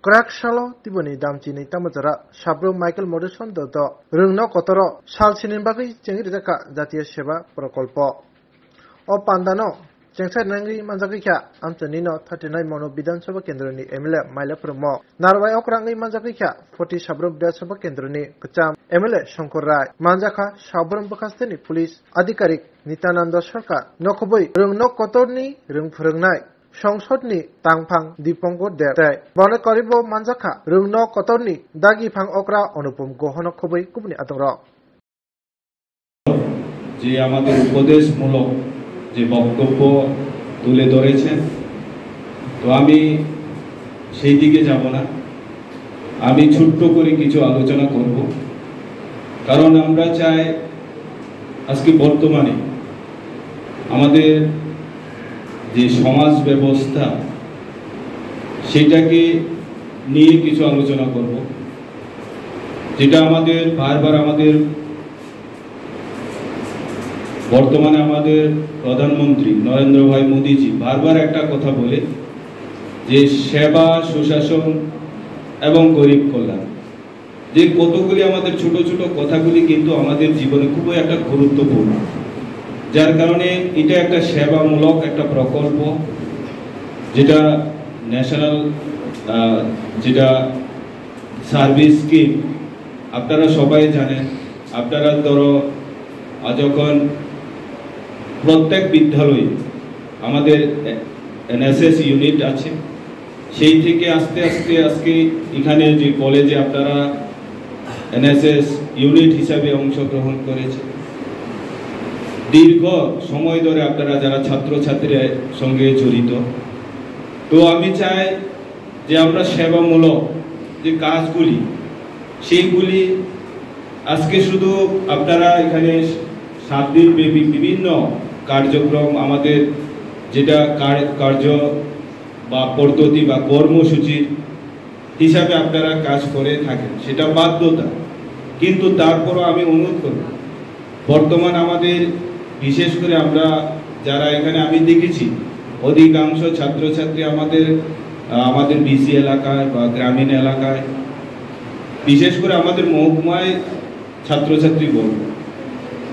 Crack Shalo, Tiboni Damchini Tamazara, Shabro Michael Morrison, the Rungno Kotoro, Shalsinibaki, Chengiraka, Zatia Sheba, Procolpo. O Pandano, Chengsa Nangi Manzakika, Antonino, 39 Mono Bidan Saba Kendroni, Emile, Mila Promo, Narway Okrangi Manzakika, 40 Shabro Besaba Kendroni, Kacham, Emile, Shankorai, Manzaka, Shabron Bakastani, Police, Adikarik, Nitananda Shaka, Nokoboi, Rungno Kotorni, Rung Purnai. সংসদনি তাংফাং Dipankar দেয় বনে করিব মানজাখা রুংন কতরনি দাগি ফাং অকরা অনুপম গহন খবই কুবনি আতর যে আমাদের উপদেশমূলক যে বক্তব্য তুলে ধরেছেন তো আমি সেই দিকে যাব না আমি ছোট্ট করে কিছু আলোচনা করব কারণ আমরা চাই আজকে বর্তমানে আমাদের যে সমাজ ব্যবস্থা সেটাকে নিয়ে কিছু আলোচনা করব যেটা আমাদের বারবার আমাদের বর্তমানে আমাদের প্রধানমন্ত্রী নরেন্দ্র ভাই মোদিজি বারবার একটা কথা বলে যে সেবা সুশাসন এবং গরিব কল্যাণ যে কতগুলি আমাদের ছোট ছোট কথাগুলি কিন্তু আমাদের জীবনে খুবই একটা গুরুত্বপূর্ণ যার কারণে এটা একটা সেবামূলক একটা প্রকল্প যেটা ন্যাশনাল যেটা সার্ভিস স্কিম আপনারা সবাই জানেন আপনারা ধরো যখন প্রত্যেক বিদ্যালয়ে আমাদের এনএসএস ইউনিট আছে সেই থেকে আস্তে আস্তে আজকে এখানে যে কলেজে আপনারা এনএসএস ইউনিট হিসাবে অংশগ্রহণ করেছে দীর্ঘ সময় ধরে আপনারা যারা ছাত্রছাত্রীর সঙ্গে জড়িত তো আমি চাই যে আমরা সেবামূলক যে কাজগুলি সেইগুলি আজকে শুধু আপনারা এখানে 7 দিন ব্যাপী বিভিন্ন কার্যক্রম আমাদের যেটা কার্য বা পদ্ধতি বা কর্মসূচি হিসাবে আপনারা কাজ করে থাকেন সেটা বাধ্যতা কিন্তু তারপরও আমি অনুরোধ করব বর্তমান আমাদের বিশেষ করে আমরা যারা এখানে আমি দেখেছি অধিকাংশ ছাত্রছাত্রী আমাদের বিসি এলাকায় বা গ্রামীণ এলাকায় বিশেষ করে আমাদের মহকুমায় ছাত্রছাত্রী বলব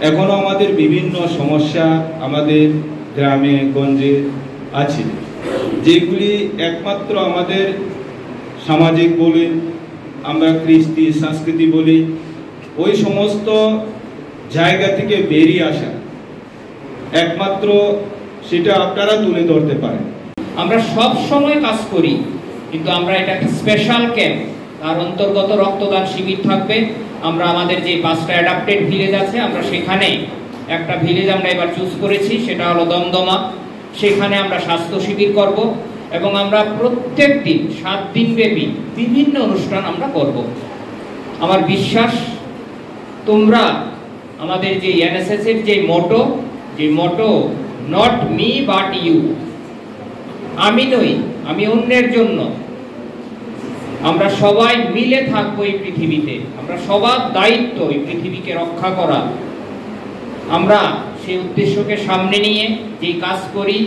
এখনো আমাদের বিভিন্ন সমস্যা আমাদের গ্রামে গঞ্জে আছে যেগুলি একমাত্র আমাদের সামাজিক বলি আমরা কৃষ্টি সংস্কৃতি বলি ওই সমস্ত জায়গা থেকে বেরিয়ে আসা একমাত্র সেটা আপনারা তুলে ধরতে পারেন আমরা সব সময় কাজ করি কিন্তু আমরা এটা স্পেশাল ক্যাম্প তার অন্তর্গত রক্তদান শিবির থাকবে আমরা আমাদের যে 5টা অ্যাডাপ্টেড ভিলেজ আছে আমরা সেখানে একটা ভিলেজ আমরা এবার চুজ করেছি সেটা হলো দমদমা সেখানে আমরা স্বাস্থ্য শিবির করব এবং আমরা প্রত্যেক দিন 7 দিন ব্যাপী বিভিন্ন অনুষ্ঠান আমরা করব আমার বিশ্বাস তোমরা আমাদের যে এনএসএস এর যে মোটো নট মি বাট ইউ আমি নই আমি অন্যের জন্য আমরা সবাই মিলে থাকবো এই পৃথিবীতে আমরা সবার দায়িত্ব এই পৃথিবীকে রক্ষা করা আমরা সেই উদ্দেশ্যকে সামনে নিয়ে যে কাজ করি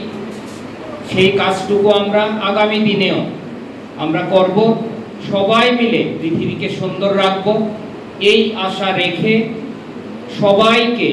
সেই কাজটুকু আমরা আগামী দিনেও আমরা করব সবাই মিলে পৃথিবীকে সুন্দর রাখবো এই আশা রেখে সবাইকে